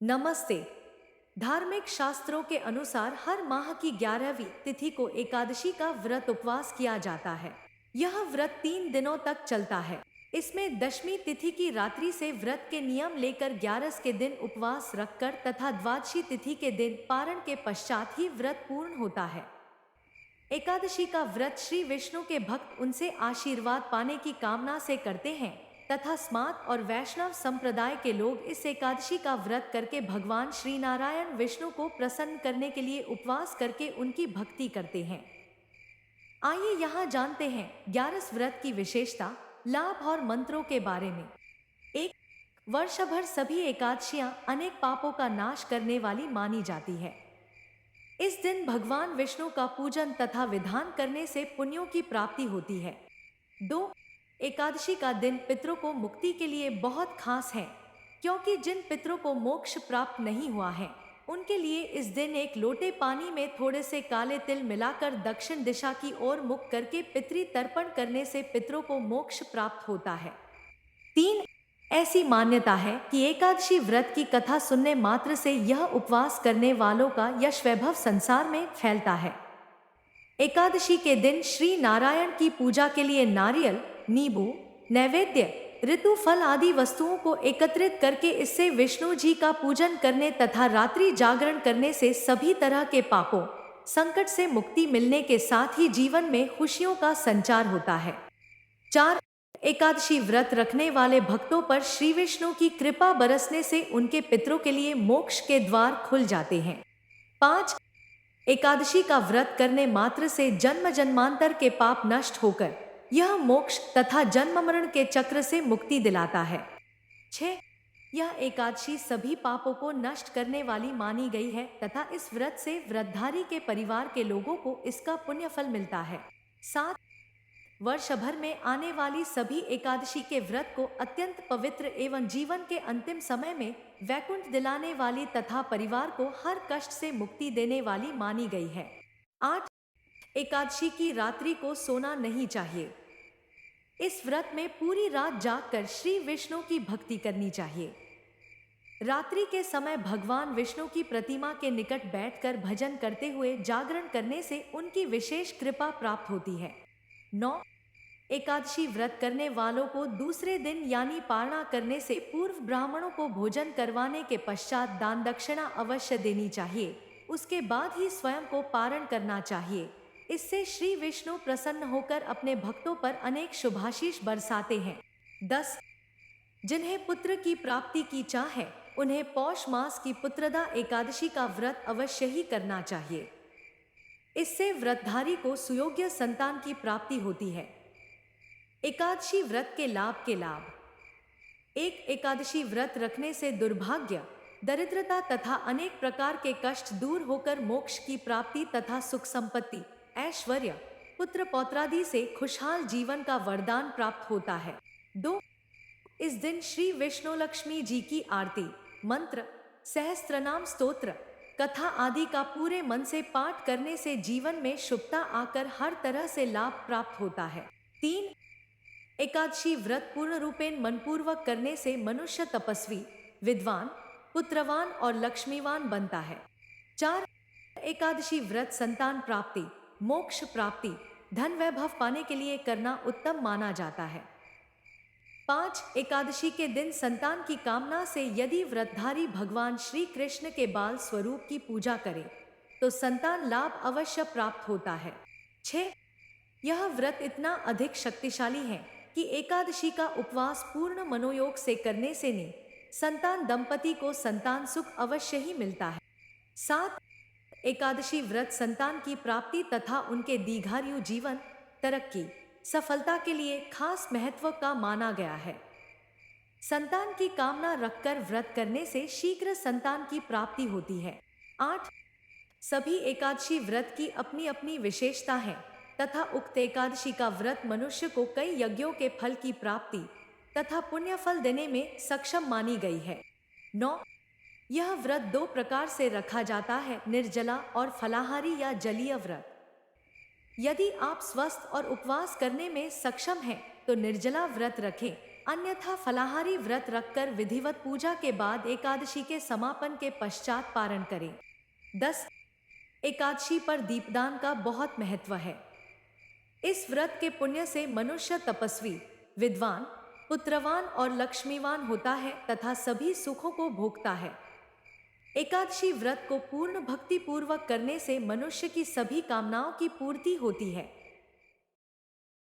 नमस्ते। धार्मिक शास्त्रों के अनुसार हर माह की 11वीं तिथि को एकादशी का व्रत उपवास किया जाता है। यह व्रत 3 दिनों तक चलता है। इसमें दशमी तिथि की रात्रि से व्रत के नियम लेकर 11स के दिन उपवास रखकर तथा द्वादशी तिथि के दिन पारण के पश्चात ही व्रत पूर्ण होता है। एकादशी का व्रत श्री विष्णु के भक्त उनसे आशीर्वाद पाने की कामना से करते हैं तथा स्मार्त और वैष्णव संप्रदाय के लोग इस एकादशी का व्रत करके भगवान श्री नारायण विष्णु को प्रसन्न करने के लिए उपवास करके उनकी भक्ति करते हैं। आइए यहाँ जानते हैं 11 व्रत की विशेषता, लाभ और मंत्रों के बारे में। एक, वर्ष भर सभी एकादशियां अनेक पापों का नाश करने वाली मानी जाती है। इस दिन भगवान विष्णु का पूजन तथा विधान करने से पुण्यों की प्राप्ति होती है। 2, एकादशी का दिन पितरों को मुक्ति के लिए बहुत खास है, क्योंकि जिन पितरों को मोक्ष प्राप्त नहीं हुआ है उनके लिए इस दिन एक लोटे पानी में थोड़े से काले तिल मिलाकर दक्षिण दिशा की ओर मुख करके पितरी तर्पण करने से पितरों को मोक्ष प्राप्त होता है। 3, ऐसी मान्यता है कि एकादशी व्रत की कथा सुनने मात्र से यह उपवास करने वालों का यश वैभव संसार में फैलता है। एकादशी के दिन श्री नारायण की पूजा के लिए नारियल, नींबू, नैवेद्य, ऋतु फल आदि वस्तुओं को एकत्रित करके इससे विष्णु जी का पूजन करने तथा रात्रि जागरण करने से सभी तरह के पापों, संकट से मुक्ति मिलने के साथ ही जीवन में खुशियों का संचार होता है। 4, एकादशी व्रत रखने वाले भक्तों पर श्री विष्णु की कृपा बरसने से उनके पितरों के लिए मोक्ष के द्वार खुल जाते हैं। 5, एकादशी का व्रत करने मात्र से जन्म जन्मांतर के पाप नष्ट होकर यह मोक्ष तथा जन्म मरण के चक्र से मुक्ति दिलाता है। 6, यह एकादशी सभी पापों को नष्ट करने वाली मानी गई है तथा इस व्रत से व्रतधारी के परिवार के लोगों को इसका पुण्य फल मिलता है। 7, वर्ष भर में आने वाली सभी एकादशी के व्रत को अत्यंत पवित्र एवं जीवन के अंतिम समय में वैकुंठ दिलाने वाली तथा परिवार को हर कष्ट से मुक्ति देने वाली मानी गई है। 8, एकादशी की रात्रि को सोना नहीं चाहिए। इस व्रत में पूरी रात जागकर श्री विष्णु की भक्ति करनी चाहिए। रात्रि के समय भगवान विष्णु की प्रतिमा के निकट बैठकर भजन करते हुए जागरण करने से उनकी विशेष कृपा प्राप्त होती है। 9, एकादशी व्रत करने वालों को दूसरे दिन यानी पारणा करने से पूर्व ब्राह्मणों को भोजन करवाने के पश्चात दान दक्षिणा अवश्य देनी चाहिए। उसके बाद ही स्वयं को पारण करना चाहिए। इससे श्री विष्णु प्रसन्न होकर अपने भक्तों पर अनेक शुभाशीष बरसाते हैं। 10, जिन्हें पुत्र की प्राप्ति की चाह है उन्हें पौष मास की पुत्रदा एकादशी का व्रत अवश्य ही करना चाहिए। इससे व्रतधारी को सुयोग्य संतान की प्राप्ति होती है। एकादशी व्रत के लाभ। 1, एकादशी व्रत रखने से दुर्भाग्य, दरिद्रता तथा अनेक प्रकार के कष्ट दूर होकर मोक्ष की प्राप्ति तथा सुख संपत्ति, ऐश्वर्य, पुत्र पौत्रादि से खुशहाल जीवन का वरदान प्राप्त होता है। 2, इस दिन श्री विष्णु लक्ष्मी जी की आरती, मंत्र, सहस्त्रनाम स्तोत्र, कथा आदि का पूरे मन से पाठ करने से जीवन में शुभता आकर हर तरह से लाभ प्राप्त होता है। 3, एकादशी व्रत पूर्ण रूपेण मनपूर्वक करने से मनुष्य तपस्वी, विद्वान, पुत्रवान और लक्ष्मीवान बनता है। 4, एकादशी व्रत संतान प्राप्ति, मोक्ष प्राप्ति, धन वैभव पाने के लिए करना उत्तम माना जाता है। 5, एकादशी के दिन संतान की कामना से यदि व्रतधारी भगवान श्री कृष्ण के बाल स्वरूप की पूजा करे तो संतान लाभ अवश्य प्राप्त होता है। 6, यह व्रत इतना अधिक शक्तिशाली है कि एकादशी का उपवास पूर्ण मनोयोग से करने से संतान दंपति को संतान सुख अवश्य ही मिलता है। 7, एकादशी व्रत संतान की प्राप्ति तथा उनके दीर्घायु जीवन, तरक्की, सफलता के लिए खास महत्व का माना गया है। संतान की कामना रखकर व्रत करने से शीघ्र संतान की प्राप्ति होती है। 8, सभी एकादशी व्रत की अपनी अपनी विशेषता है तथा उक्त एकादशी का व्रत मनुष्य को कई यज्ञों के फल की प्राप्ति तथा पुण्य फल देने में सक्षम मानी गई है। 9, यह व्रत 2 प्रकार से रखा जाता है, निर्जला और फलाहारी या जलीय व्रत। यदि आप स्वस्थ और उपवास करने में सक्षम हैं तो निर्जला व्रत रखें अन्यथा फलाहारी व्रत रखकर विधिवत पूजा के बाद एकादशी के समापन के पश्चात पारण करें। 10. एकादशी पर दीपदान का बहुत महत्व है। इस व्रत के पुण्य से मनुष्य तपस्वी, विद्वान, पुत्रवान और लक्ष्मीवान होता है तथा सभी सुखों को भोगता है। एकादशी व्रत को पूर्ण भक्ति पूर्वक करने से मनुष्य की सभी कामनाओं की पूर्ति होती है।